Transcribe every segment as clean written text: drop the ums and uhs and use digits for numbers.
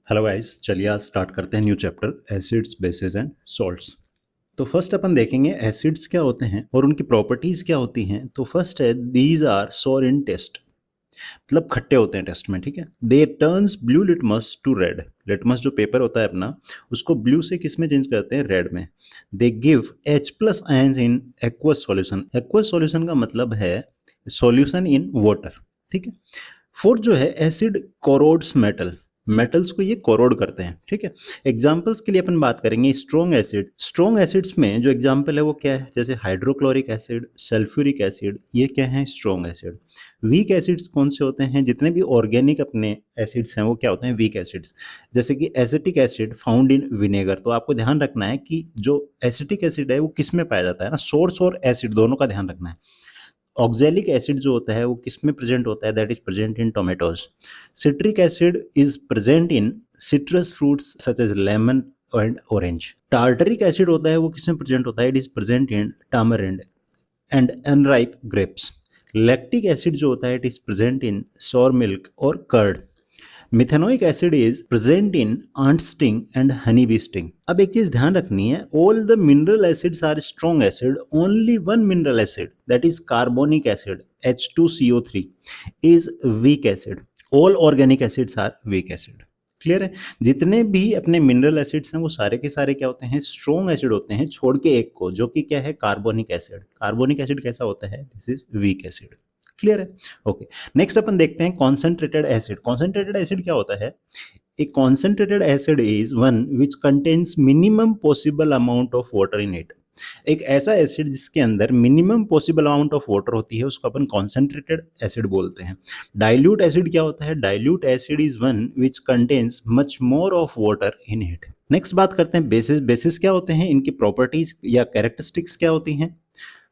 Hello guys, चलिए आज start करते हैं new chapter acids bases and salts. तो फर्स्ट अपन देखेंगे एसिड्स क्या होते हैं और उनकी प्रॉपर्टीज क्या होती हैं। तो फर्स्ट है दीज आर सोर इन टेस्ट, मतलब खट्टे होते हैं टेस्ट में। ठीक है, they turns blue litmus to red. Litmus जो पेपर होता है अपना, उसको ब्लू से किस में चेंज करते हैं? रेड में। They give H plus ions in aqueous solution. Aqueous solution का मतलब है सॉल्यूशन इन वाटर। ठीक है। फोर्थ जो है एसिड कोरोड्स मेटल, मेटल्स को ये कोरोड करते हैं। ठीक है। एग्जांपल्स के लिए अपन बात करेंगे स्ट्रॉन्ग एसिड। स्ट्रॉन्ग एसिड्स में जो एग्जांपल है वो क्या है? जैसे हाइड्रोक्लोरिक एसिड, सल्फ्यूरिक एसिड, ये क्या है? Strong acid. वीक एसिड्स कौन से होते हैं? जितने भी ऑर्गेनिक अपने एसिड्स हैं वो क्या होते हैं? Weak acids. जैसे कि acetic acid found in vinegar. तो आपको ध्यान रखना है कि जो एसिटिक एसिड है वो किस में पाया जाता है ना, सोर्स और एसिड दोनों का ध्यान रखना है। ऑक्जेलिक एसिड जो होता है वो किस में प्रेजेंट होता है? That is present in tomatoes. Citric acid is present in citrus fruits such as lemon and orange. Tartaric acid होता है वो किस में प्रेजेंट होता है? It is present in tamarind and unripe grapes. Lactic acid जो होता है it is present in sour milk और curd. Methanoic acid is present in ant sting and honey bee sting. अब एक चीज ध्यान रखनी है, all the mineral acids are strong acid, only one mineral acid that is carbonic acid H2CO3 is weak acid. All organic acids are weak acid. Clear है? जितने भी अपने मिनरल एसिड्स हैं वो सारे के सारे क्या होते हैं? स्ट्रॉन्ग एसिड होते हैं, छोड़ के एक को, जो कि क्या है? Carbonic acid. कार्बोनिक एसिड कैसा होता है? This is weak acid. Clear है? ओके। नेक्स्ट अपन देखते हैं कॉन्सेंट्रेटेड एसिड। कॉन्सेंट्रेटेड एसिड क्या होता है? A concentrated acid is one which contains minimum possible amount of water in it. एक ऐसा एसिड जिसके अंदर minimum possible amount of water होती है उसको अपन कॉन्सेंट्रेटेड एसिड बोलते हैं। डाइल्यूट एसिड क्या होता है? Dilute acid is one which contains much more of water in it. Next बात करते हैं बेसिस। बेसिस क्या होते हैं? इनकी प्रॉपर्टीज या कैरेक्टरिस्टिक्स क्या होती हैं?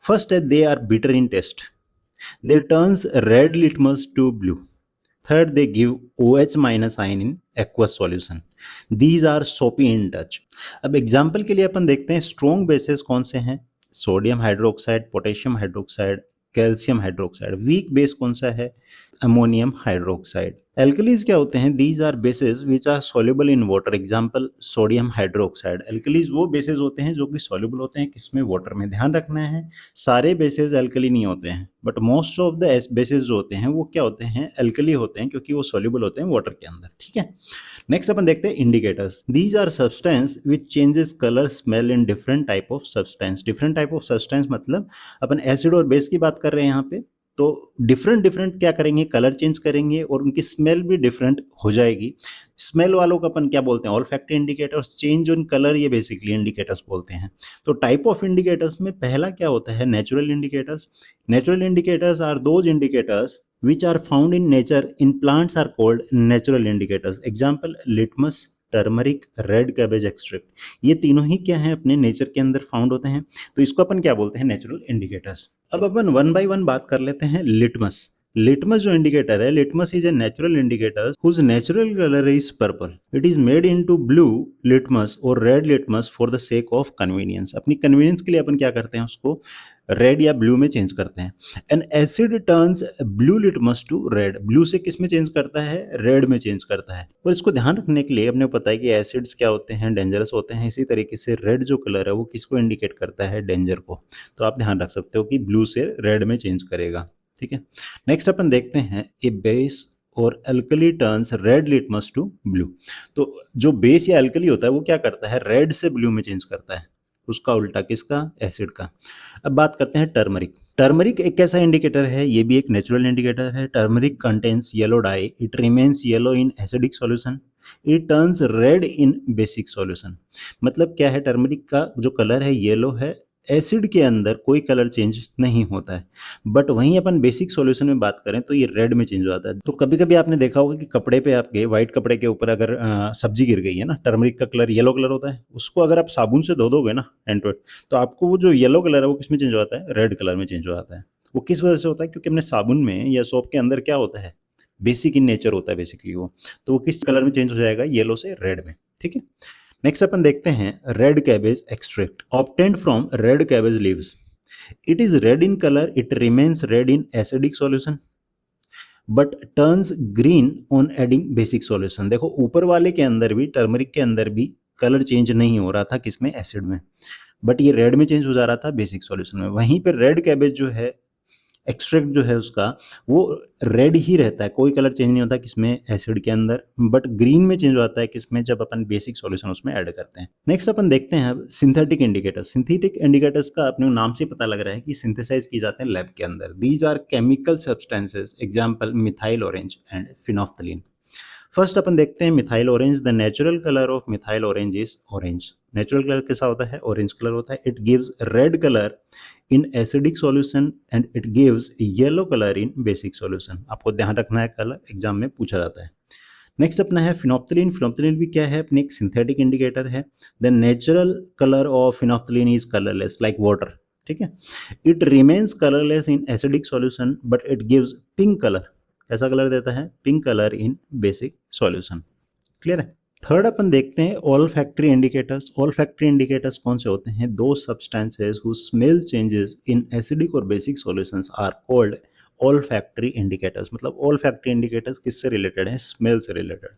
फर्स्ट है they are bitter in taste, they turns red litmus to blue. Third, they give OH minus ion in aqueous solution. These are soapy in touch. अब एग्जाम्पल के लिए अपन देखते हैं स्ट्रॉन्ग बेसिस कौन से हैं? Sodium hydroxide, potassium hydroxide, calcium hydroxide. Weak base कौन सा है? Ammonium hydroxide. एल्कलीज क्या होते हैं? These are bases which are soluble in water. Example sodium hydroxide. Alkalis वो बेसिस होते हैं जो कि सॉल्युबल होते हैं किसमें? वाटर में। ध्यान रखना है सारे बेसिस एल्कली नहीं होते हैं, but most of the basis जो होते हैं वो क्या होते हैं? एल्कली होते हैं, क्योंकि वो सॉल्युबल होते हैं वाटर के अंदर। ठीक है। नेक्स्ट अपन देखते हैं indicators. These are substance which changes colour smell in different type of substance. Different type of substance मतलब अपन एसिड और बेस की बात कर रहे हैं यहाँ पे, तो डिफरेंट डिफरेंट क्या करेंगे? कलर चेंज करेंगे और उनकी स्मेल भी डिफरेंट हो जाएगी। स्मेल वालों को अपन क्या बोलते हैं? Olfactory indicators. Change in colour ये बेसिकली इंडिकेटर्स बोलते हैं। तो टाइप ऑफ इंडिकेटर्स में पहला क्या होता है? Natural indicators. Natural indicators are those indicators which are found in nature in plants are called natural indicators. Example litmus, turmeric, red cabbage extract. ये तीनों ही क्या है? अपने नेचर के अंदर फाउंड होते हैं, तो इसको अपन क्या बोलते हैं? Natural indicators. अब अपन वन बाय वन बात कर लेते हैं लिटमस। लिटमस जो इंडिकेटर है, litmus is a natural indicator whose natural color is purple. It is made into blue litmus or red litmus for the sake of convenience. अपनी convenience के लिए अपन क्या करते हैं? उसको रेड या ब्लू में चेंज करते हैं। An acid turns blue litmus to red. Blue से किस में चेंज करता है? रेड में चेंज करता है। और इसको ध्यान रखने के लिए अपने को पता है कि एसिड्स क्या होते हैं? डेंजरस होते हैं। इसी तरीके से रेड जो कलर है वो किसको इंडिकेट करता है? डेंजर को। तो आप ध्यान रख सकते हो कि ब्लू से रेड में चेंज करेगा। ठीक है। नेक्स्ट अपन देखते हैं ए बेस और alkali turns red litmus to blue. तो जो बेस या अल्कली होता है वो क्या करता है? रेड से ब्लू में चेंज करता है। उसका उल्टा किसका? एसिड का। अब बात करते हैं टर्मरिक। टर्मरिक एक कैसा इंडिकेटर है? ये भी एक नेचुरल इंडिकेटर है। Turmeric contains yellow die, it remains yellow in acidic solution, it turns red in basic solution. मतलब क्या है? टर्मरिक का जो कलर है येलो है, एसिड के अंदर कोई कलर चेंज नहीं होता है, बट वहीं अपन बेसिक सॉल्यूशन में बात करें तो ये रेड में चेंज हो जाता है। तो कभी कभी आपने देखा होगा कि कपड़े पे आपके व्हाइट कपड़े के ऊपर अगर सब्जी गिर गई है ना, टर्मरिक का कलर येलो कलर होता है, उसको अगर आप साबुन से धो दोगे ना हैंड टू हैंड, तो आपको वो जो येलो कलर है वो किस में चेंज हो जाता है? रेड कलर में चेंज हो जाता है। वो किस वजह से होता है? क्योंकि अपने साबुन में या सोप के अंदर क्या होता है? बेसिक इन नेचर होता है बेसिकली वो। तो वो किस कलर में चेंज हो जाएगा? येलो से रेड में। ठीक है। नेक्स्ट अपन देखते हैं red cabbage extract obtained from red cabbage leaves. It is red in colour, it remains red in acidic solution. But turns green on adding basic solution. देखो ऊपर वाले के अंदर भी, टर्मरिक के अंदर भी कलर चेंज नहीं हो रहा था किसमें, एसिड में, बट ये रेड में चेंज हो जा रहा था बेसिक सॉल्यूशन में। वहीं पर रेड कैबेज जो है, एक्सट्रैक्ट जो है उसका, वो रेड ही रहता है, कोई कलर चेंज नहीं होता किसमें, एसिड के अंदर, बट ग्रीन में चेंज होता है किसमें, जब अपन बेसिक सॉल्यूशन उसमें ऐड करते हैं। नेक्स्ट अपन देखते हैं अब सिंथेटिक इंडिकेटर्स। सिंथेटिक इंडिकेटर्स का अपने नाम से पता लग रहा है कि सिंथेसाइज की जाते हैं लैब के अंदर। These are chemical substances, example methyl orange and phenolphthalein. First अपन देखते हैं methyl orange. The natural colour of methyl orange is orange. Natural colour कैसा होता है, ऑरेंज कलर होता है। It gives red colour in acidic solution and it gives yellow colour in basic solution. आपको ध्यान रखना है, कलर एग्जाम में पूछा जाता है। नेक्स्ट अपना है फिनोफ्थलीन। फिनोफ्थलीन भी क्या है, अपने एक सिंथेटिक इंडिकेटर है। The natural colour of phenolphthalein is colourless like water, ठीक है। It remains colourless in acidic solution but it gives pink colour. कैसा कलर देता है, pink colour in basic solution. Clear है। थर्ड अपन देखते हैं olfactory indicators. Olfactory indicators कौन से होते हैं, दो substances who smell changes in acidic और basic solutions are called olfactory indicators. मतलब ऑल फैक्ट्री इंडिकेटर्स किससे रिलेटेड है, स्मेल से रिलेटेड।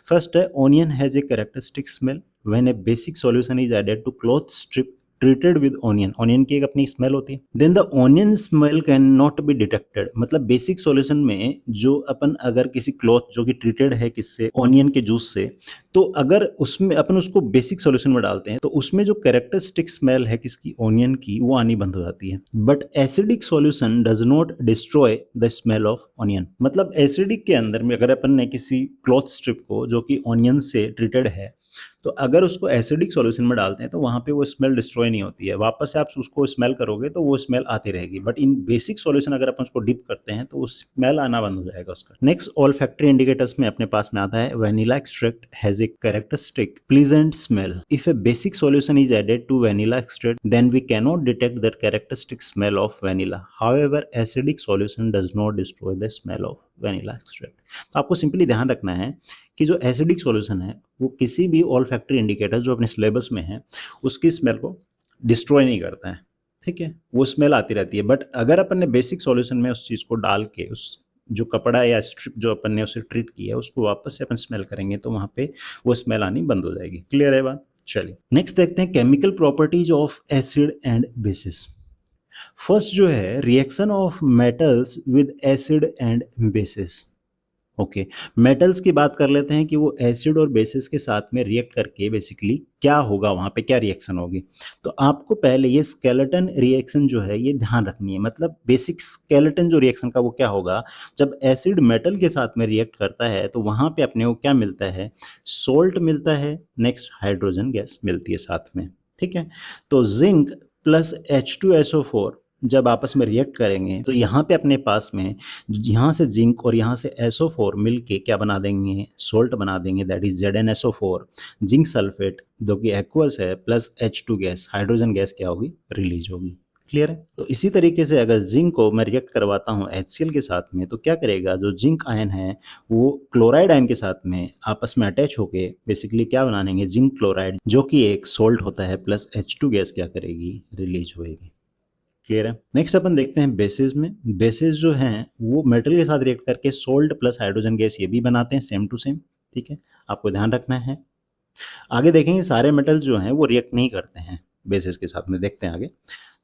फर्स्ट है onion has a characteristic smell when a basic solution is added to cloth strip treated with onion. Onion की एक अपनी smell होती है। Then the onion smell can not be detected. मतलब basic solution में जो अपन अगर किसी क्लॉथ जो कि ट्रीटेड है किससे, ऑनियन के जूस से, तो अगर उसमें अपन उसको बेसिक सॉल्यूशन में डालते हैं तो उसमें जो कैरेक्टरिस्टिक स्मेल है किसकी, ऑनियन की, वो आनी बंद हो जाती है। But acidic solution does not destroy the smell of onion. मतलब एसिडिक के अंदर में अगर अपन ने किसी क्लॉथ स्ट्रिप को जो कि ऑनियन से ट्रीटेड है, तो अगर उसको एसिडिक सॉल्यूशन में डालते हैं तो वहां पे वो स्मेल डिस्ट्रॉय नहीं होती है, वापस से आप उसको स्मेल करोगे तो वो स्मेल आती रहेगी। बट इन बेसिक सॉल्यूशन अगर अपन उसको डिप करते हैं तो वो स्मेल आना बंद हो जाएगा उसका। नेक्स्ट ऑल फैक्ट्री इंडिकेटर्स में अपने पास में आता है vanilla extract has a characteristic pleasant smell. If a basic solution is added to vanilla extract then we can not detect that characteristic smell of vanilla. However acidic solution does not destroy the smell of vanilla extract. तो आपको simply ध्यान रखना है कि जो acidic solution है वो किसी भी ऑल फैक्ट्री इंडिकेटर जो अपने सिलेबस में है उसकी स्मेल को डिस्ट्रॉय नहीं करता है, ठीक है। वो स्मेल आती रहती है, बट अगर अपन ने बेसिक सॉल्यूशन में उस चीज़ को डाल के उस जो कपड़ा या स्ट्रिप जो अपन ने उसे ट्रीट किया है उसको वापस से अपन स्मेल करेंगे तो वहाँ पे वो स्मेल आनी बंद हो जाएगी। क्लियर है बात। चलिए नेक्स्ट देखते हैं chemical properties of acid and basis. First जो है reaction of metals with acid and basis. Okay, metals की बात कर लेते हैं कि वो एसिड और बेसिस के साथ में रिएक्ट करके बेसिकली क्या होगा, वहाँ पे क्या रिएक्शन होगी। तो आपको पहले ये स्केलेटन रिएक्शन जो है ये ध्यान रखनी है। मतलब बेसिक स्केलेटन जो रिएक्शन का वो क्या होगा, जब एसिड मेटल के साथ में रिएक्ट करता है तो वहाँ पे अपने को क्या मिलता है, सोल्ट मिलता है, नेक्स्ट हाइड्रोजन गैस मिलती है साथ में, ठीक है। तो जिंक प्लस H2SO4 जब आपस में रिएक्ट करेंगे तो यहाँ पे अपने पास में यहाँ से जिंक और यहाँ से SO4 मिलके क्या बना देंगे, सोल्ट बना देंगे, that is ZnSO4 zinc sulphate जो कि एक्वस है, plus H2 gas, hydrogen gas क्या होगी, रिलीज होगी। क्लियर है। तो इसी तरीके से अगर जिंक को मैं रिएक्ट करवाता हूँ HCl के साथ में तो क्या करेगा, जो जिंक आयन है वो क्लोराइड आयन के साथ में आपस में अटैच होके बेसिकली क्या बना लेंगे, जिंक क्लोराइड जो कि एक सोल्ट होता है, प्लस H2 गैस क्या करेगी, रिलीज होएगी। क्लियर है। नेक्स्ट अपन देखते हैं बेसिस में। बेसिस जो हैं वो मेटल के साथ रिएक्ट करके सोल्ट प्लस हाइड्रोजन गैस ये भी बनाते हैं, सेम टू सेम, ठीक है, आपको ध्यान रखना है। आगे देखेंगे सारे मेटल जो हैं वो रिएक्ट नहीं करते हैं बेसिस के साथ में, देखते हैं आगे।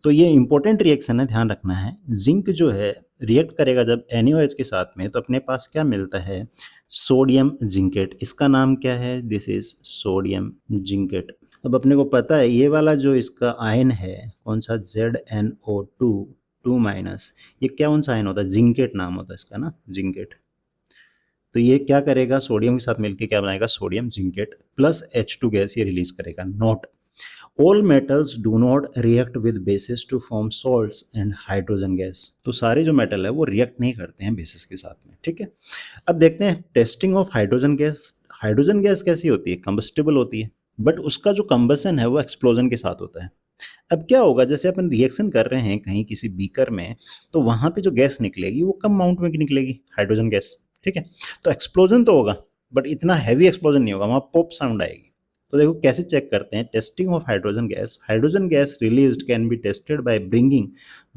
तो ये इंपॉर्टेंट रिएक्शन है, ध्यान रखना है। जिंक जो है रिएक्ट करेगा जब NaOH के साथ में तो अपने पास क्या मिलता है, सोडियम जिंकेट। इसका नाम क्या है, दिस इज सोडियम जिंकेट। अब अपने को पता है ये वाला जो इसका आयन है कौन सा, ZnO2 2-, ये क्या कौन सा आयन होता है, जिंकेट नाम होता है इसका ना, जिंकेट। तो ये क्या करेगा, सोडियम के साथ मिलके क्या बनाएगा, sodium zincate, plus H2 gas ये रिलीज करेगा। Note, all metals do not react with bases to form salts and hydrogen gas. तो सारे जो मेटल है वो रिएक्ट नहीं करते हैं बेसिस के साथ में, ठीक है। अब देखते हैं testing of hydrogen gas. Hydrogen gas कैसी होती है, कंबस्टिबल होती है, बट उसका जो कंबसन है वो एक्सप्लोजन के साथ होता है। अब क्या होगा, जैसे अपन रिएक्शन कर रहे हैं कहीं किसी बीकर में तो वहां पे जो गैस निकलेगी वो कम अमाउंट में निकलेगी, हाइड्रोजन गैस, ठीक है। तो एक्सप्लोजन तो होगा बट इतना हैवी एक्सप्लोजन नहीं होगा, वहां पॉप साउंड आएगी। तो देखो कैसे चेक करते हैं, testing of hydrogen gas released can be tested by bringing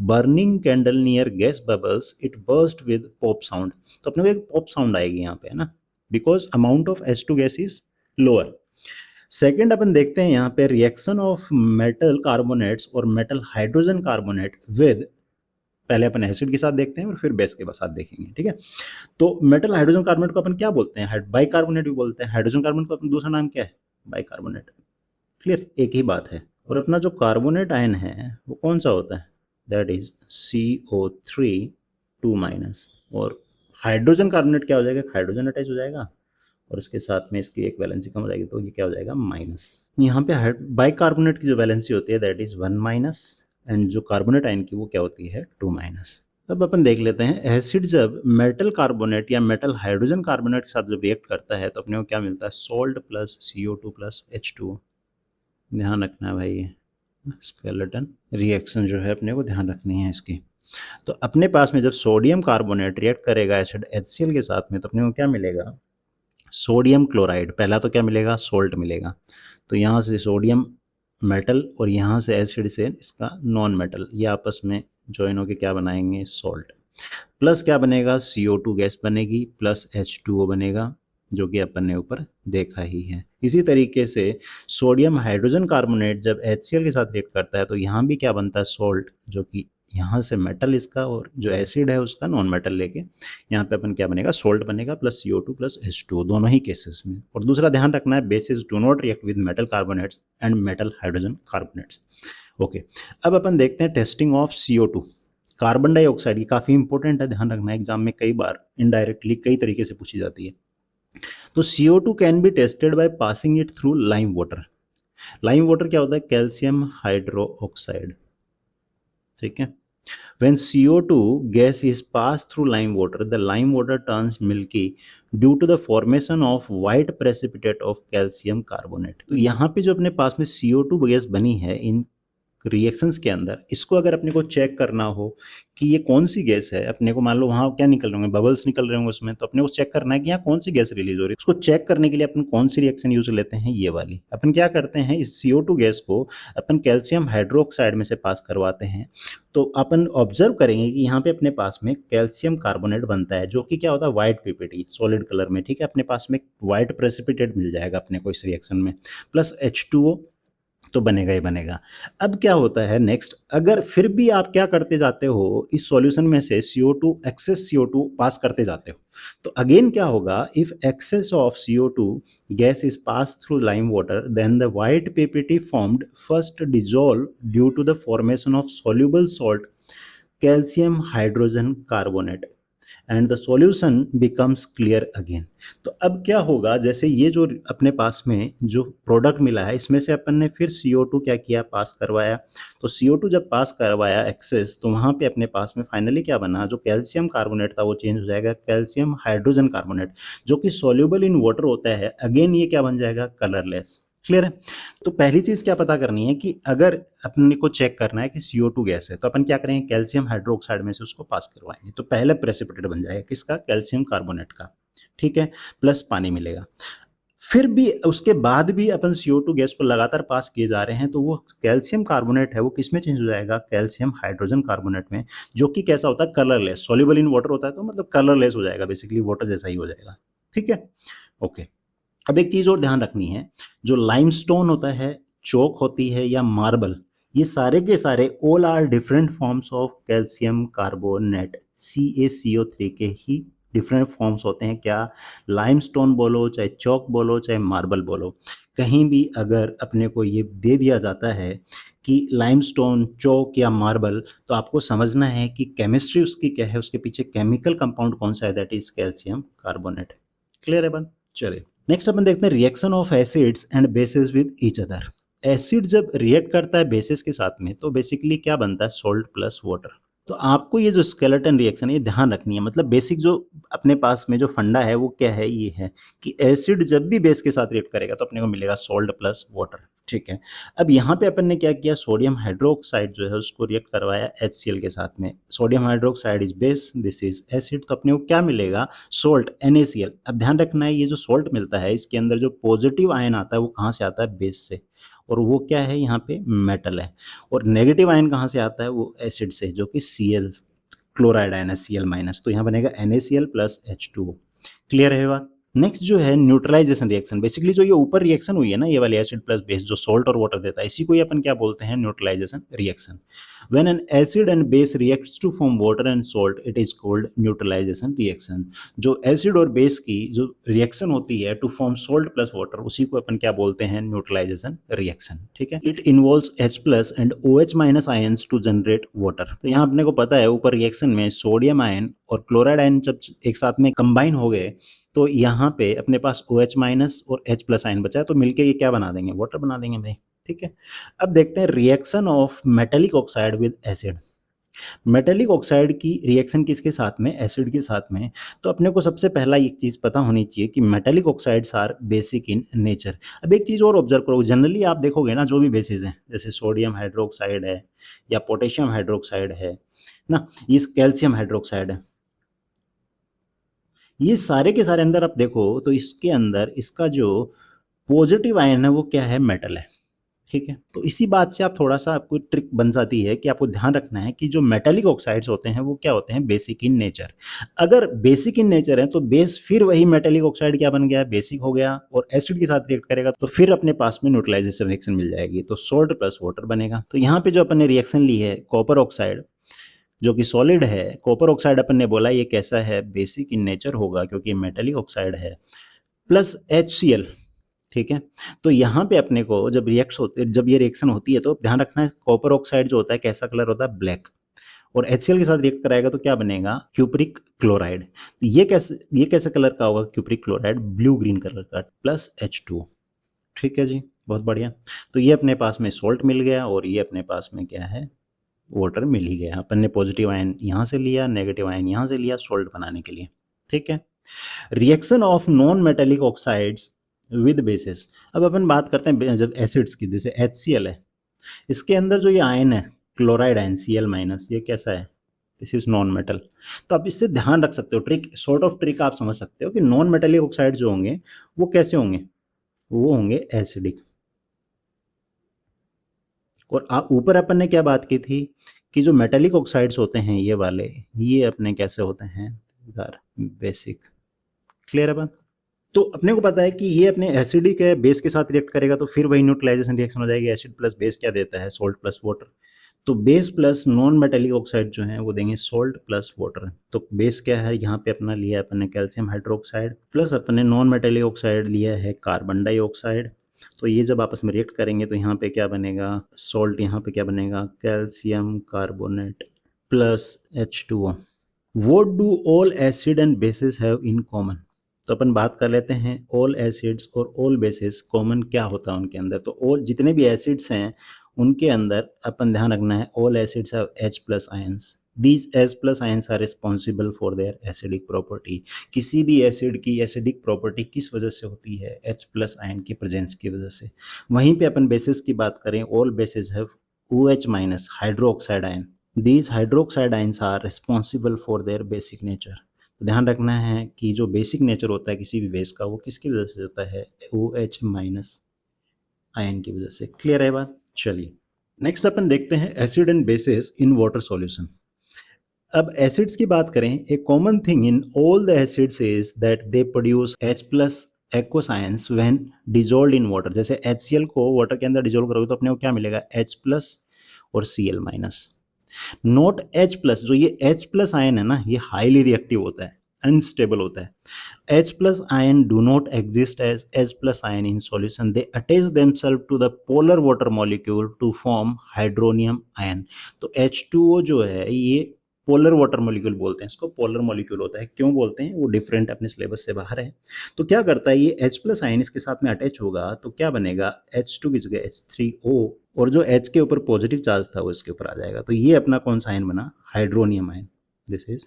burning candle near gas bubbles, it burst with pop sound. तो अपने को एक पॉप साउंड आएगी यहाँ पे, है ना, because amount of H2 gas is lower. Second अपन देखते हैं यहाँ पे रिएक्शन ऑफ मेटल कार्बोनेट्स और मेटल हाइड्रोजन कार्बोनेट विद, पहले अपन एसिड के साथ देखते हैं और फिर बेस के साथ देखेंगे, ठीक है। तो मेटल हाइड्रोजन कार्बोनेट को अपन क्या बोलते हैं, बाइकार्बोनेट भी बोलते हैं। हाइड्रोजन कार्बोनेट को अपन दूसरा नाम क्या है, बाइकार्बोनेट। क्लियर, एक ही बात है। और अपना जो कार्बोनेट आयन है वो कौन सा होता है, दैट इज CO3 2-। और हाइड्रोजन कार्बोनेट क्या हो जाएगा, हाइड्रोजन अटैच हो जाएगा और इसके साथ में इसकी एक वैलेंसी कम हो जाएगी, तो ये क्या हो जाएगा, माइनस। यहाँ पे बाइकार्बोनेट की जो वैलेंसी होती है दैट इज 1-, एंड जो कार्बोनेट आयन की वो क्या होती है, 2-। अब अपन देख लेते हैं, एसिड जब मेटल कार्बोनेट या मेटल हाइड्रोजन कार्बोनेट के साथ जब रिएक्ट करता है तो अपने को क्या मिलता है, salt plus CO2 plus H2। ध्यान रखना है भाई, स्केलेटन रिएक्शन जो है अपने को ध्यान रखनी है इसकी। तो अपने पास में जब सोडियम कार्बोनेट रिएक्ट करेगा एसिड HCl के साथ में तो अपने को क्या मिलेगा, सोडियम क्लोराइड। पहला तो क्या मिलेगा, सोल्ट मिलेगा। तो यहाँ से सोडियम मेटल और यहाँ से एसिड से इसका नॉन मेटल, ये आपस में ज्वाइन होकर क्या बनाएंगे, सॉल्ट। प्लस क्या बनेगा, CO2 गैस बनेगी प्लस H2O बनेगा, जो कि अपन ने ऊपर देखा ही है। इसी तरीके से सोडियम हाइड्रोजन कार्बोनेट जब HCl के साथ रिएक्ट करता है तो यहाँ भी क्या बनता है, सॉल्ट, जो कि यहाँ से मेटल इसका और जो एसिड है उसका नॉन मेटल लेके यहाँ पे अपन क्या बनेगा, सोल्ट बनेगा प्लस CO2 प्लस H2O, दोनों ही केसेस में। और दूसरा ध्यान रखना है, basis do not react with metal carbonates and metal hydrogen carbonates. Okay, अब अपन देखते हैं testing of CO2, carbon dioxide. ये काफ़ी इंपॉर्टेंट है, ध्यान रखना है, एग्जाम में कई बार इनडायरेक्टली कई तरीके से पूछी जाती है। तो CO2 can be tested by passing it through lime water. Lime water क्या होता है, कैल्शियम हाइड्रोक्साइड, ठीक है। When CO2 gas is passed through lime water, the lime water turns milky due to the formation of white precipitate of calcium carbonate। तो यहाँ पे जो अपने पास में CO2 गैस बनी है इन रिएक्शंस के अंदर, इसको अगर अपने को चेक करना हो कि ये कौन सी गैस है, अपने को मान लो वहाँ क्या निकल रहे होंगे, बबल्स निकल रहे होंगे उसमें, तो अपने को चेक करना है कि यहाँ कौन सी गैस रिलीज हो रही है। उसको चेक करने के लिए अपन कौन सी रिएक्शन यूज लेते हैं, ये वाली। अपन क्या करते हैं, इस CO2 गैस को अपन कैल्शियम हाइड्रोक्साइड में से पास करवाते हैं, तो अपन ऑब्जर्व करेंगे कि यहाँ पे अपने पास में कैल्शियम कार्बोनेट बनता है, जो कि क्या होता है, व्हाइट PPT सॉलिड कलर में, ठीक है। अपने पास में व्हाइट प्रेसिपिटेट मिल जाएगा अपने को इस रिएक्शन में, प्लस H2O तो बनेगा ही बनेगा। अब क्या होता है नेक्स्ट, अगर फिर भी आप क्या करते जाते हो, इस सॉल्यूशन में से CO2 एक्सेस CO2 पास करते जाते हो, तो अगेन क्या होगा, if excess of CO2 gas is pass through lime water then the white PPT formed first dissolve due to the formation of soluble salt calcium hydrogen carbonate and the solution becomes clear again. तो अब क्या होगा, जैसे ये जो अपने पास में जो प्रोडक्ट मिला है इसमें से अपन ने फिर CO2 क्या किया, पास करवाया। तो CO2 जब पास करवाया एक्सेस, तो वहाँ पे अपने पास में फाइनली क्या बना, जो कैल्शियम कार्बोनेट था वो चेंज हो जाएगा कैल्शियम हाइड्रोजन कार्बोनेट, जो कि सॉल्युबल इन वाटर होता है। अगेन ये क्या बन जाएगा, कलरलेस। क्लियर है। तो पहली चीज क्या पता करनी है कि अगर अपने को चेक करना है कि CO2 गैस है, तो अपन क्या करेंगे, कैल्शियम हाइड्रोक्साइड में से उसको पास करवाएंगे, तो पहले प्रेसिपिटेट बन जाएगा किसका, कैल्शियम कार्बोनेट का, ठीक है, प्लस पानी मिलेगा। फिर भी उसके बाद भी अपन CO2 गैस को लगातार पास किए जा रहे हैं, तो वो कैल्शियम कार्बोनेट है वो किस में चेंज हो जाएगा, कैल्शियम हाइड्रोजन कार्बोनेट में, जो कि कैसा होता है, कलरलेस, सॉल्युबल इन वाटर होता है, तो मतलब कलरलेस हो जाएगा, बेसिकली वाटर जैसा ही हो जाएगा, ठीक है। ओके, अब एक चीज और ध्यान रखनी है, जो लाइमस्टोन होता है, चौक होती है या मार्बल, ये सारे के सारे all are different forms of calcium carbonate, CaCO3 के ही डिफरेंट फॉर्म्स होते हैं। क्या, लाइमस्टोन बोलो, चाहे चौक बोलो, चाहे मार्बल बोलो, कहीं भी अगर अपने को ये दे दिया जाता है कि लाइमस्टोन, चौक या मार्बल, तो आपको समझना है कि केमिस्ट्री उसकी क्या है, उसके पीछे केमिकल कंपाउंड कौन सा है, that is calcium carbonate. Clear है बात, चलिए नेक्स्ट अपन देखते हैं reaction of acids and bases with each other. Acid जब रिएक्ट करता है बेसिस के साथ में, तो बेसिकली क्या बनता है, सॉल्ट प्लस वाटर, तो आपको ये जो स्केलेटन रिएक्शन है ये ध्यान रखनी है, मतलब बेसिक जो अपने पास में जो फंडा है वो क्या है, ये है कि एसिड जब भी बेस के साथ रिएक्ट करेगा तो अपने को मिलेगा सॉल्ट प्लस वाटर, ठीक है। अब यहाँ पे अपन ने क्या किया, सोडियम हाइड्रोक्साइड जो है उसको रिएक्ट करवाया HCl के साथ में। Sodium hydroxide is base, this is acid, तो अपने को क्या मिलेगा, सोल्ट NaCl। अब ध्यान रखना है ये जो सोल्ट मिलता है इसके अंदर जो पॉजिटिव आयन आता है वो कहाँ से आता है, बेस से, और वो क्या है यहाँ पे मेटल है। और नेगेटिव आयन कहाँ से आता है, वो एसिड से, जो कि Cl क्लोराइड आयन है Cl माइनस, तो यहाँ बनेगा NaCl प्लस H2O। क्लियर है बात। नेक्स्ट जो है न्यूट्रलाइजेशन रिएक्शन, बेसिकली जो ये ऊपर रिएक्शन हुई है ना, ये वाली एसिड प्लस बेस जो सोल्ट और वाटर देता है, इसी को ही अपन क्या बोलते हैं, neutralisation reaction. When an acid and base reacts to form water and salt it is called neutralisation reaction. जो एसिड और बेस की जो रिएक्शन होती है to form salt plus water, उसी को अपन क्या बोलते हैं, न्यूट्रलाइजेशन रिएक्शन, ठीक है। It involves H plus and OH minus ions to generate water. तो यहाँ अपने को पता है ऊपर रिएक्शन में सोडियम आयन और क्लोराइड आयन जब एक साथ में कंबाइन हो गए तो यहाँ पे अपने पास OH माइनस और H प्लस आयन बचा है, तो मिलके ये क्या बना देंगे, वाटर बना देंगे भाई, ठीक है। अब देखते हैं reaction of metallic oxide with acid. Metallic oxide की रिएक्शन किसके साथ में, एसिड के साथ में। तो अपने को सबसे पहला एक चीज़ पता होनी चाहिए कि metallic oxides are basic in nature. अब एक चीज़ और ऑब्जर्व करो, जनरली आप देखोगे ना जो भी बेसिस हैं, जैसे सोडियम हाइड्रोक्साइड है या पोटेशियम हाइड्रोक्साइड है ना, ये कैल्शियम हाइड्रोक्साइड है, ये सारे के सारे अंदर आप देखो तो इसके अंदर इसका जो पॉजिटिव आयन है वो क्या है, मेटल है, ठीक है। तो इसी बात से आप थोड़ा सा आपको ट्रिक बन जाती है कि आपको ध्यान रखना है कि जो मेटेलिक ऑक्साइड्स होते हैं वो क्या होते हैं, बेसिक इन नेचर। अगर बेसिक इन नेचर है तो बेस फिर वही मेटेलिक ऑक्साइड क्या बन गया, बेसिक हो गया, और एसिड के साथ रिएक्ट करेगा तो फिर अपने पास में न्यूट्रलाइजेशन रिएक्शन मिल जाएगी, तो सोल्ट प्लस वाटर बनेगा। तो यहाँ पे जो अपन ने रिएक्शन ली है, कॉपर ऑक्साइड जो कि सॉलिड है, कॉपर ऑक्साइड अपन ने बोला ये कैसा है, बेसिक इन नेचर होगा क्योंकि मेटेलिक ऑक्साइड है, प्लस HCl, ठीक है। तो यहाँ पे अपने को जब ये रिएक्शन होती है तो ध्यान रखना है कॉपर ऑक्साइड जो होता है कैसा कलर होता है, ब्लैक, और HCl के साथ रिएक्ट कराएगा तो क्या बनेगा, क्यूप्रिक क्लोराइड। तो ये कैसे कलर का होगा, cupric chloride blue green colour का, प्लस H2, ठीक है जी, बहुत बढ़िया। तो ये अपने पास में सोल्ट मिल गया और ये अपने पास में क्या है, वाटर मिल ही गया। अपन ने पॉजिटिव आयन यहाँ से लिया, नेगेटिव आयन यहाँ से लिया सोल्ट बनाने के लिए, ठीक है। Reaction of non metallic oxides with basis. अब अपन बात करते हैं जब एसिड्स की, जैसे HCl है, इसके अंदर जो ये आयन है क्लोराइड आयन Cl माइनस, ये कैसा है, दिस इज नॉन मेटल। तो आप इससे ध्यान रख सकते हो, ट्रिक सॉर्ट ऑफ ट्रिक आप समझ सकते हो कि नॉन मेटेलिक ऑक्साइड जो होंगे वो कैसे होंगे, वो होंगे एसिडिक। और ऊपर अपन ने क्या बात की थी कि जो मेटेलिक ऑक्साइड्स होते हैं ये वाले, ये अपने कैसे होते हैं, बेसिक। क्लियर है बात। तो अपने को पता है कि ये अपने एसिडिक है, बेस के साथ रिएक्ट करेगा तो फिर वही न्यूट्रलाइजेशन रिएक्शन हो जाएगी, एसिड प्लस बेस क्या देता है, सोल्ट प्लस वाटर। तो base plus non metallic oxide जो है वो देंगे सोल्ट प्लस वाटर। तो बेस क्या है, यहाँ पे अपना लिया है अपन ने कैल्शियम हाइड्रोक्साइड, प्लस अपन ने नॉन मेटेलिक ऑक्साइड लिया है कार्बन डाइऑक्साइड। तो ये जब आपस में रिएक्ट करेंगे तो यहाँ पे क्या बनेगा, सॉल्ट, यहाँ पे क्या बनेगा, calcium carbonate plus H2O। What do all acid and basis have in common. तो अपन बात कर लेते हैं ऑल एसिड्स और ऑल बेसिस कॉमन क्या होता है उनके अंदर। तो ऑल जितने भी एसिड्स हैं उनके अंदर अपन ध्यान रखना है, all acids have H plus ions. These H plus ions are responsible for their acidic property. किसी भी एसिड की एसिडिक प्रॉपर्टी किस वजह से होती है, H प्लस आयन की प्रेजेंस की वजह से। वहीं पे अपन बेसिस की बात करें, all bases have OH minus hydroxide ion. These hydroxide ions are responsible for their basic nature. तो ध्यान रखना है कि जो बेसिक नेचर होता है किसी भी बेस का वो किसकी वजह से होता है, OH माइनस आयन की वजह से। क्लियर है बात। चलिए नेक्स्ट अपन देखते हैं acid and bases in water solution. अब एसिड्स की बात करें, a common thing in all the acids is that they produce H plus aqueous ions when dissolved in water. जैसे HCl को वाटर के अंदर डिजोल्व करोगे तो अपने को क्या मिलेगा, H प्लस और Cl minus. Note H plus, जो ये H प्लस आयन है ना, ये हाईली रिएक्टिव होता है, अनस्टेबल होता है। H plus ion do not exist as H plus ion in solution, they attach themselves to the polar water molecule to form hydronium ion. तो H2O जो है ये पोलर वाटर मॉलिक्यूल बोलते हैं इसको, पोलर मॉलिक्यूल होता है। क्यों बोलते हैं, वो डिफरेंट अपने सिलेबस से बाहर है। तो क्या करता है ये H प्लस आयन इसके साथ में अटैच होगा तो क्या बनेगा, H2 की जगह H3O, और जो H के ऊपर पॉजिटिव चार्ज था वो इसके ऊपर आ जाएगा। तो ये अपना कौन सा आयन बना, hydronium ion. This is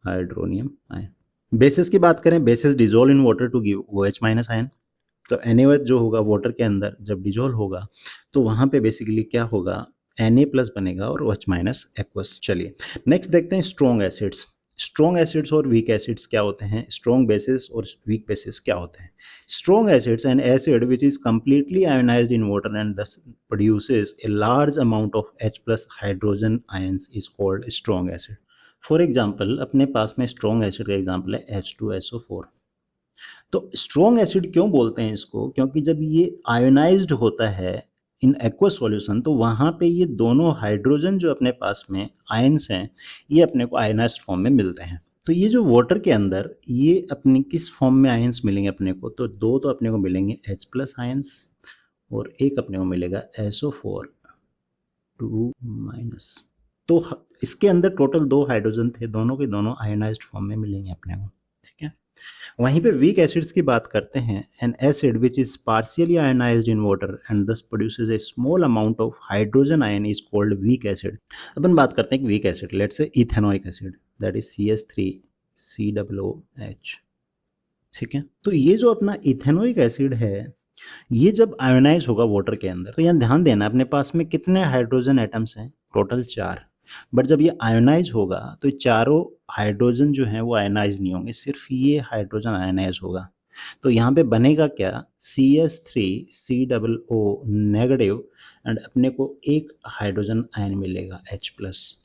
hydronium ion. Bases की बात करें, bases dissolve in water to give OH minus ion. तो NaOH जो होगा वाटर के अंदर जब डिजोल्व होगा तो वहां पे बेसिकली क्या होगा, Na प्लस बनेगा और OH माइनस एक्वस। चलिए नेक्स्ट देखते हैं स्ट्रॉन्ग एसिड्स। स्ट्रॉन्ग एसिड्स और वीक एसिड्स क्या होते हैं, स्ट्रॉन्ग बेसिस और वीक बेसिस क्या होते हैं। Strong acids N acid which is completely ionised in water and thus produces a large amount of H plus hydrogen ions is called strong acid. For example अपने पास में strong acid का example है H2SO4। तो strong acid क्यों बोलते हैं इसको, क्योंकि जब ये आयोनाइज्ड होता है इन एक्वस सॉल्यूशन तो वहाँ पे ये दोनों हाइड्रोजन जो अपने पास में आयंस हैं ये अपने को आयोनाइज्ड फॉर्म में मिलते हैं। तो ये जो वाटर के अंदर ये अपने किस फॉर्म में आयंस मिलेंगे अपने को, तो दो तो अपने को मिलेंगे H प्लस आयंस और एक अपने को मिलेगा SO4 2 माइनस। तो इसके अंदर टोटल दो हाइड्रोजन थे, दोनों के दोनों आयोनाइज्ड फॉर्म में मिलेंगे अपने को, ठीक है। वहीं पे वीक एसिड्स की बात करते हैं, an acid which is partially ionised in water and thus produces a small amount of hydrogen ion is called weak acid. अपन बात करते हैं weak acid, let's say ethanoic acid that is CH3COOH, ठीक है। तो ये जो अपना इथेनोइक एसिड है ये जब आयोनाइज होगा वाटर के अंदर, तो यहाँ ध्यान देना अपने पास में कितने हाइड्रोजन एटम्स हैं, टोटल 4। बट जब ये आयोनाइज होगा तो चारों हाइड्रोजन जो हैं वो आयोनाइज नहीं होंगे, सिर्फ ये हाइड्रोजन आयोनाइज होगा। तो यहाँ पे बनेगा क्या, CH3COO नेगेटिव एंड अपने को एक हाइड्रोजन आयन मिलेगा H प्लस।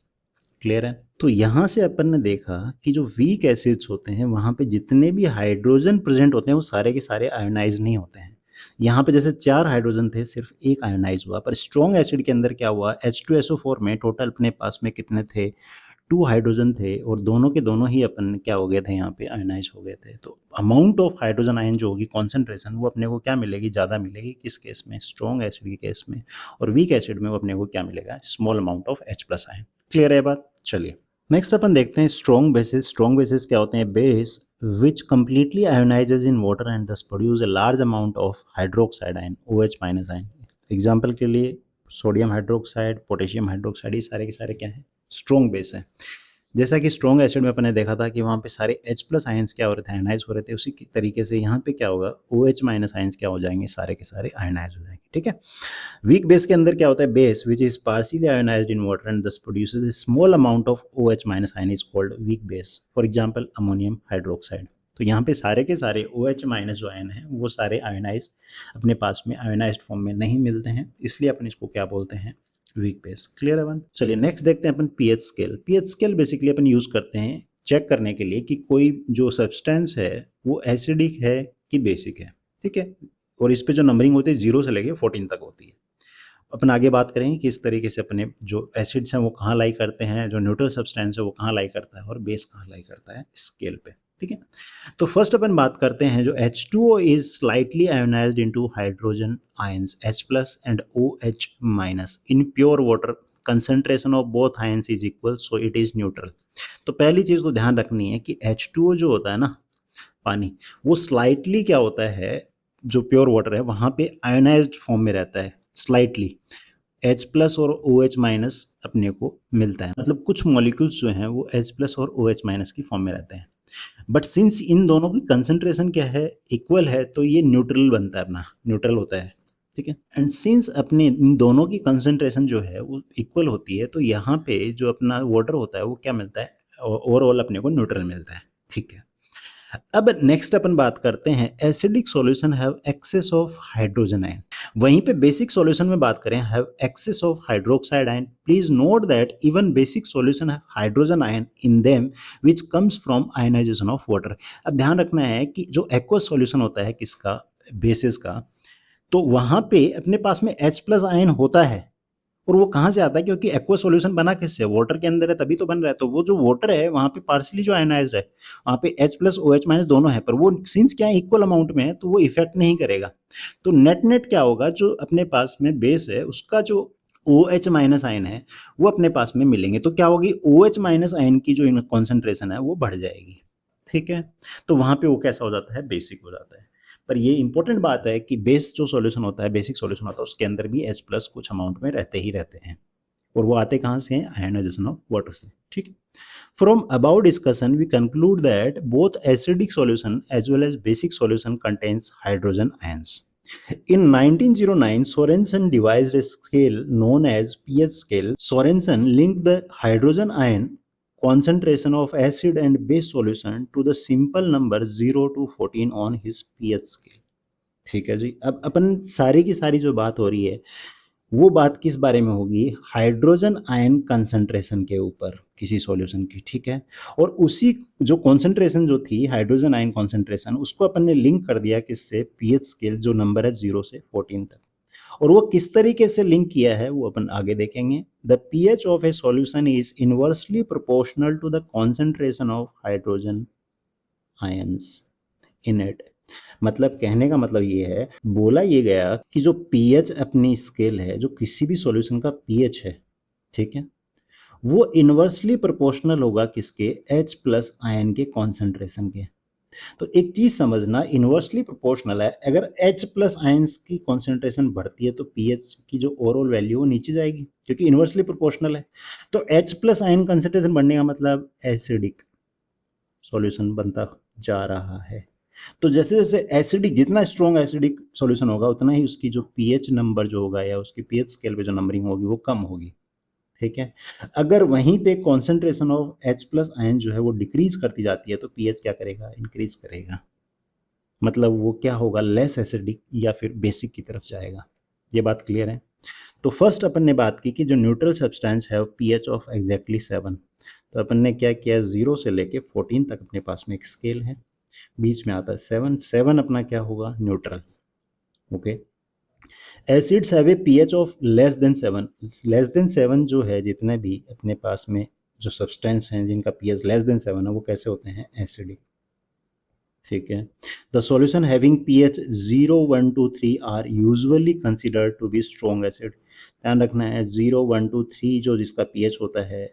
क्लियर है। तो यहाँ से अपन ने देखा कि जो वीक एसिड्स होते हैं वहाँ पे जितने भी हाइड्रोजन प्रेजेंट होते हैं वो सारे के सारे आयोनाइज नहीं होते हैं। यहाँ पे जैसे 4 हाइड्रोजन थे सिर्फ एक आयोनाइज हुआ, पर स्ट्रॉन्ग एसिड के अंदर क्या हुआ, H2SO4 में टोटल अपने पास में कितने थे, 2 हाइड्रोजन थे और दोनों के दोनों ही अपन क्या हो गए थे, यहाँ पे आयोनाइज हो गए थे। तो अमाउंट ऑफ हाइड्रोजन आयन जो होगी कॉन्सेंट्रेशन वो अपने को क्या मिलेगी, ज़्यादा मिलेगी किस केस में, स्ट्रॉन्ग एसिड के केस में, और वीक एसिड में वो अपने को क्या मिलेगा, small amount of H plus ion. Clear है बात। चलिए नेक्स्ट अपन देखते हैं स्ट्रॉन्ग बेसिस। स्ट्रॉन्ग बेसिस क्या होते हैं, base which completely ionizes in water and thus produce a large amount of hydroxide ion OH minus ion। Example के लिए सोडियम हाइड्रोक्साइड, पोटेशियम हाइड्रोक्साइड, ये सारे के सारे क्या है, स्ट्रॉन्ग बेस है। जैसा कि स्ट्रॉन्ग एसिड में अपन ने देखा था कि वहाँ पे सारे H प्लस आयंस क्या हो रहे थे, आयनाइज हो रहे थे, उसी तरीके से यहाँ पे क्या होगा, OH माइनस आयंस क्या हो जाएंगे, सारे के सारे आयनाइज हो जाएंगे, ठीक है। वीक बेस के अंदर क्या होता है, base which is partially ionised in water and thus produces a small amount of OH minus ion is called weak base. For example ammonium hydroxide. तो यहाँ पे सारे के सारे OH माइनस जो आयन है वो सारे आयोनाइज अपने पास में आयोनाइज्ड फॉर्म में नहीं मिलते हैं, इसलिए अपन इसको क्या बोलते हैं, वीक बेस। क्लियर है वन। चलिए नेक्स्ट देखते हैं अपन pH scale. PH scale basically अपन यूज करते हैं चेक करने के लिए कि कोई जो सब्सटेंस है वो एसिडिक है कि बेसिक है, ठीक है। और इस पे जो नंबरिंग होती है 0 से लेके 14 तक होती है। अपन आगे बात करेंगे कि इस तरीके से अपने जो एसिड्स हैं वो कहाँ लाई करते हैं, जो न्यूट्रल सब्सटेंस है वो कहाँ लाई करता है और बेस कहाँ लाई करता है स्केल पे, ठीक है। तो फर्स्ट अपन बात करते हैं जो H2O is slightly ionised into hydrogen ions H plus and OH minus in pure water, concentration of both ions is equal so it is neutral. तो पहली चीज तो ध्यान रखनी है कि H2O जो होता है ना पानी, वो स्लाइटली क्या होता है, जो प्योर वाटर है वहाँ पे आयोनाइज्ड फॉर्म में रहता है स्लाइटली। H प्लस और OH माइनस अपने को मिलता है, मतलब कुछ मॉलिक्यूल्स जो हैं वो H प्लस और OH माइनस की फॉर्म में रहते हैं। बट सिंस इन दोनों की कंसंट्रेशन क्या है, इक्वल है, तो ये न्यूट्रल बनता है, अपना न्यूट्रल होता है, ठीक है। एंड सिंस अपने इन दोनों की कंसंट्रेशन जो है वो इक्वल होती है, तो यहाँ पे जो अपना वाटर होता है वो क्या मिलता है, ओवरऑल अपने को न्यूट्रल मिलता है, ठीक है। अब नेक्स्ट अपन बात करते हैं acidic solution have excess of hydrogen ion. वहीं पे बेसिक सॉल्यूशन में बात करें have excess of hydroxide ion. Please note that even basic solution have hydrogen ion in them which comes from ionization of water. अब ध्यान रखना है कि जो एक्वस सॉल्यूशन होता है किसका, बेसिस का, तो वहां पे अपने पास में H प्लस आयन होता है, और वो कहाँ से आता है, क्योंकि एक्वा सॉल्यूशन बना किससे, वाटर के अंदर है, तभी तो बन रहा है। तो वो जो वाटर है वहाँ पे पार्सली जो आयोनाइज्ड है वहाँ पे H प्लस OH माइनस दोनों है, पर वो सिंस क्या इक्वल अमाउंट में है तो वो इफेक्ट नहीं करेगा। तो नेट नेट क्या होगा, जो अपने पास में बेस है उसका जो OH माइनस आयन है वो अपने पास में मिलेंगे, तो क्या होगी, OH माइनस आयन की जो कॉन्सेंट्रेशन है वो बढ़ जाएगी, ठीक है। तो वहाँ पे वो कैसा हो जाता है, बेसिक हो जाता है। पर ये इंपॉर्टेंट बात है कि बेस जो सॉल्यूशन होता है, बेसिक सॉल्यूशन होता है, उसके अंदर भी H प्लस कुछ अमाउंट में रहते ही रहते हैं, और वो आते कहाँ से हैं, आयोनाइजेशन ऑफ वाटर से, ठीक है। From above discussion, we conclude that both acidic solution as well as basic solution contains hydrogen ions. In 1909, Sorensen devised a scale known as pH scale. Sorensen linked the hydrogen ion concentration of acid and base solution to the simple number 0 to 14 on his pH scale. ठीक है जी। अब अपन सारी की सारी जो बात हो रही है वो बात किस बारे में होगी, हाइड्रोजन आयन कंसंट्रेशन के ऊपर किसी सॉल्यूशन की, ठीक है। और उसी जो कंसंट्रेशन जो थी हाइड्रोजन आयन कंसंट्रेशन, उसको अपन ने लिंक कर दिया किससे, पीएच स्केल जो नंबर है 0 से 14 तक। और वो किस तरीके से लिंक किया है वो अपन आगे देखेंगे। The pH of a solution is inversely proportional to the concentration of hydrogen ions in it. मतलब कहने का मतलब ये है, बोला ये गया कि जो पीएच अपनी स्केल है, जो किसी भी सॉल्यूशन का पीएच है, ठीक है, वो इनवर्सली प्रोपोर्शनल होगा किसके, H प्लस आयन के कॉन्सेंट्रेशन के। तो एक चीज समझना, इनवर्सली प्रोपोर्शनल है, अगर H प्लस आयंस की कॉन्सेंट्रेशन बढ़ती है तो पीएच की जो ओवरऑल वैल्यू वो नीचे जाएगी, क्योंकि इनवर्सली प्रोपोर्शनल है। तो H प्लस आयन कॉन्सेंट्रेशन बढ़ने का मतलब एसिडिक सॉल्यूशन बनता जा रहा है। तो जैसे जैसे एसिडिक, जितना स्ट्रॉन्ग एसिडिक सॉल्यूशन होगा उतना ही उसकी जो पीएच नंबर जो होगा या उसकी पीएच स्केल पे जो नंबरिंग होगी वो कम होगी, ठीक है। अगर वहीं पे concentration of H plus ion जो है वो डिक्रीज करती जाती है तो पीएच क्या करेगा, इंक्रीज करेगा। मतलब वो क्या होगा, लेस एसिडिक या फिर बेसिक की तरफ जाएगा। ये बात क्लियर है। तो फर्स्ट अपन ने बात की कि जो न्यूट्रल सब्सटेंस है पीएच ऑफ एग्जैक्टली 7। तो अपन ने क्या किया, 0 से लेके 14 तक अपने पास में एक स्केल है, बीच में आता है 7 अपना क्या होगा, neutral, okay. Acids have a pH of less than 7। Less than 7 जो है, जितने भी अपने पास में जो सब्सटेंस हैं जिनका पीएच लेस देन 7 है वो कैसे होते हैं, एसिडिक, ठीक है। The solution having pH 0, 1, 2, 3 are usually considered to be strong acid. ध्यान रखना है 0, 1, 2, 3 जो जिसका पीएच होता है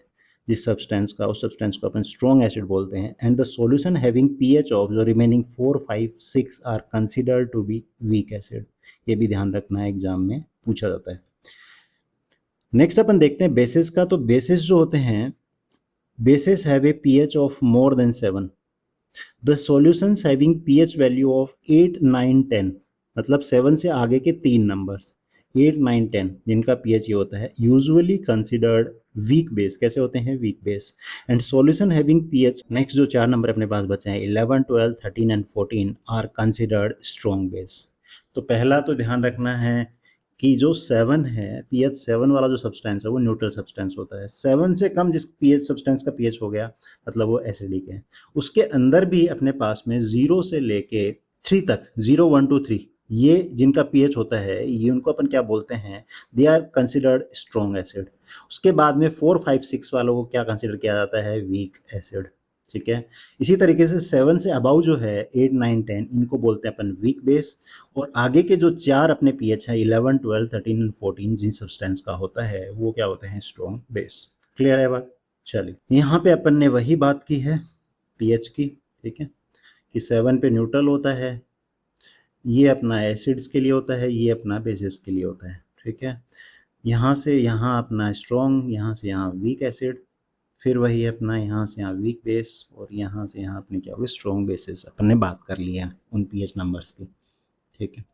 जिस सब्सटेंस का, उस सब्सटेंस को अपन स्ट्रॉन्ग एसिड बोलते हैं। And the solution having pH of जो remaining 4, 5, 6 are considered to be weak acid. ये भी ध्यान रखना है, एग्जाम में पूछा जाता है। नेक्स्ट अपन देखते हैं बेसिस का। तो बेसिस जो होते हैं, basis have a pH of more than 7। The solutions having pH value of 8, 9, 10, मतलब 7 से आगे के 3 नंबर्स 8, 9, 10 जिनका पीएच ये होता है, यूजुअली कंसिडर्ड वीक बेस। कैसे होते हैं, weak base. And solution having pH, next जो 4 नंबर अपने पास बचे हैं 11, 12, 13 and 14 are considered strong base. तो पहला तो ध्यान रखना है कि जो 7 है, पीएच 7 वाला जो सब्सटेंस है वो न्यूट्रल सब्सटेंस होता है। 7 से कम जिस पीएच सब्सटेंस का पीएच हो गया मतलब वो एसिडिक है। उसके अंदर भी अपने पास में 0 से लेके 3 तक, 0, 1, 2, 3 ये जिनका पीएच होता है ये उनको अपन क्या बोलते हैं, they are considered strong acid. उसके बाद में 4, 5, 6 वालों को क्या कंसिडर किया जाता है, वीक एसिड, ठीक है। इसी तरीके से 7 से अबाउ जो है 8, 9, 10 इनको बोलते हैं अपन वीक बेस। और आगे के जो 4 अपने पीएच है 11, 12, 13 एंड 14 जिन सब्सटेंस का होता है वो क्या होते हैं, स्ट्रॉन्ग बेस। क्लियर है बात। चलिए यहाँ पे अपन ने वही बात की है पीएच की, ठीक है, कि 7 पे न्यूट्रल होता है, ये अपना एसिड्स के लिए होता है, ये अपना बेसिस के लिए होता है, ठीक है। यहाँ से यहाँ अपना स्ट्रॉन्ग, यहाँ से यहाँ वीक एसिड, फिर वही अपना यहाँ से यहाँ वीक बेस, और यहाँ से यहाँ अपने क्या होगा, स्ट्रॉन्ग बेसिस। अपन ने बात कर लिया उन पीएच नंबर्स की, ठीक है।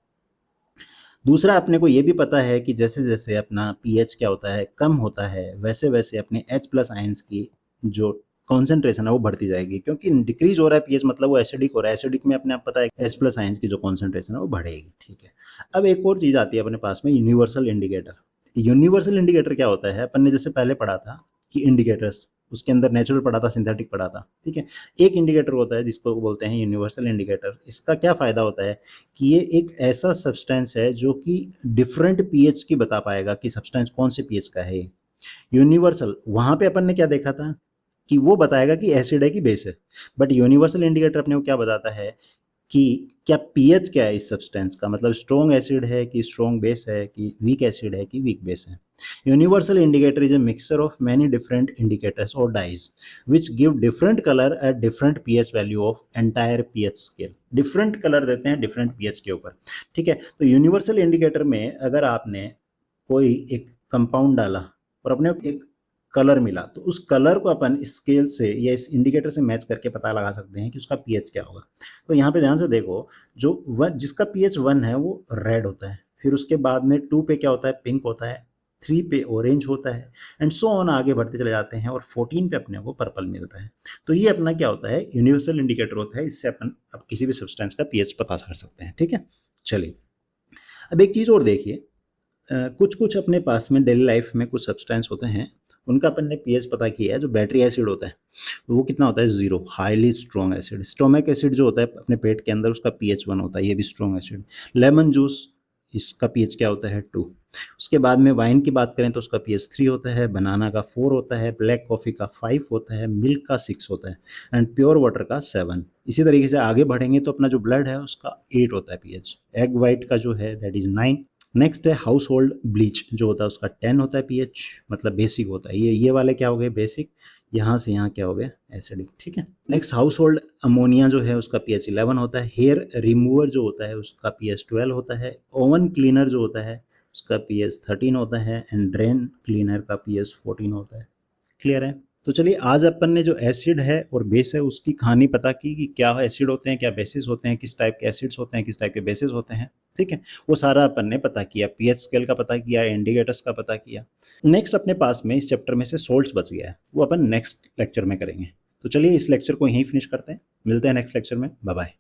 दूसरा अपने को ये भी पता है कि जैसे जैसे अपना पीएच क्या होता है, कम होता है, वैसे वैसे अपने H प्लस आयंस की जो कॉन्सेंट्रेशन है वो बढ़ती जाएगी, क्योंकि डिक्रीज हो रहा है पीएच मतलब वो एसिडिक हो रहा है। एसिडिक में अपने आप पता है H प्लस आयंस की जो कॉन्सेंट्रेशन है वो बढ़ेगी, ठीक है। अब एक और चीज़ आती है अपने पास में, यूनिवर्सल इंडिकेटर। यूनिवर्सल इंडिकेटर क्या होता है, अपन ने जैसे पहले पढ़ा था कि इंडिकेटर्स, उसके अंदर नेचुरल पढ़ा था, सिंथेटिक पढ़ा था, ठीक है। एक इंडिकेटर होता है जिसको बोलते हैं यूनिवर्सल इंडिकेटर। इसका क्या फ़ायदा होता है कि ये एक ऐसा सब्सटेंस है जो कि डिफरेंट पीएच की बता पाएगा कि सब्सटेंस कौन से पीएच का है। यूनिवर्सल, वहाँ पे अपन ने क्या देखा था कि वो बताएगा कि एसिड है कि बेस है, बट यूनिवर्सल इंडिकेटर अपने को क्या बताता है कि क्या पीएच क्या है इस सब्सटेंस का, मतलब स्ट्रॉन्ग एसिड है कि स्ट्रॉन्ग बेस है कि वीक एसिड है कि वीक बेस है। Universal indicator is a mixture of many different indicators और dyes which give different colour at different pH value of entire pH scale. Different colour देते हैं डिफरेंट पीएच के ऊपर, ठीक है। तो यूनिवर्सल इंडिकेटर में अगर आपने कोई एक कंपाउंड डाला और अपने एक कलर मिला, तो उस कलर को अपन स्केल से या इस इंडिकेटर से मैच करके पता लगा सकते हैं कि उसका पीएच क्या होगा। तो यहाँ पे ध्यान से देखो, जो जिसका पीएच 1 है वो रेड होता है, फिर उसके बाद में 2 पे क्या होता है, पिंक होता है, 3 पे ऑरेंज होता है, एंड सो ऑन आगे बढ़ते चले जाते हैं, और 14 पे अपने को पर्पल मिलता है। तो ये अपना क्या होता है, यूनिवर्सल इंडिकेटर होता है, इससे अपन अब किसी भी सब्सटेंस का पीएच पता कर सकते हैं, ठीक है। चलिए अब एक चीज़ और देखिए, कुछ कुछ अपने पास में डेली लाइफ में कुछ सब्सटेंस होते हैं, उनका अपन ने पीएच पता किया है। जो बैटरी एसिड होता है वो कितना होता है, 0, highly strong acid. Stomach acid जो होता है अपने पेट के अंदर, उसका पीएच 1 होता है, ये भी स्ट्रॉन्ग एसिड। लेमन जूस, इसका पीएच क्या होता है, 2। उसके बाद में वाइन की बात करें तो उसका पीएच 3 होता है, बनाना का 4 होता है, ब्लैक कॉफ़ी का 5 होता है, मिल्क का 6 होता है, एंड प्योर वाटर का 7। इसी तरीके से आगे बढ़ेंगे तो अपना जो ब्लड है उसका 8 होता है पीएच। एग वाइट का जो है दैट इज़ 9। नेक्स्ट है हाउस होल्ड ब्लीच जो होता है उसका 10 होता है पीएच, मतलब बेसिक होता है। ये वाले क्या हो गए, बेसिक। यहाँ से यहाँ क्या हो गया, एसिडिक, ठीक है। नेक्स्ट हाउस होल्ड अमोनिया जो है उसका पीएच 11 होता है। हेयर रिमूवर जो होता है उसका पीएच 12 होता है। ओवन क्लीनर जो होता है उसका पीएच 13 होता है, एंड ड्रेन क्लीनर का पीएच 14 होता है। क्लियर है। तो चलिए आज अपन ने जो एसिड है और बेस है उसकी कहानी पता की कि क्या एसिड होते हैं, क्या बेसिस होते हैं, किस टाइप के एसिड्स होते हैं, किस टाइप के बेसिस होते हैं, ठीक है। वो सारा अपन ने पता किया, पीएच स्केल का पता किया, इंडिकेटर्स का पता किया। नेक्स्ट अपने पास में इस चैप्टर में से सोल्ट्स बच गया है, वो अपन नेक्स्ट लेक्चर में करेंगे। तो चलिए इस लेक्चर को यहीं फिनिश करते हैं, मिलते हैं नेक्स्ट लेक्चर में, बाय बाय।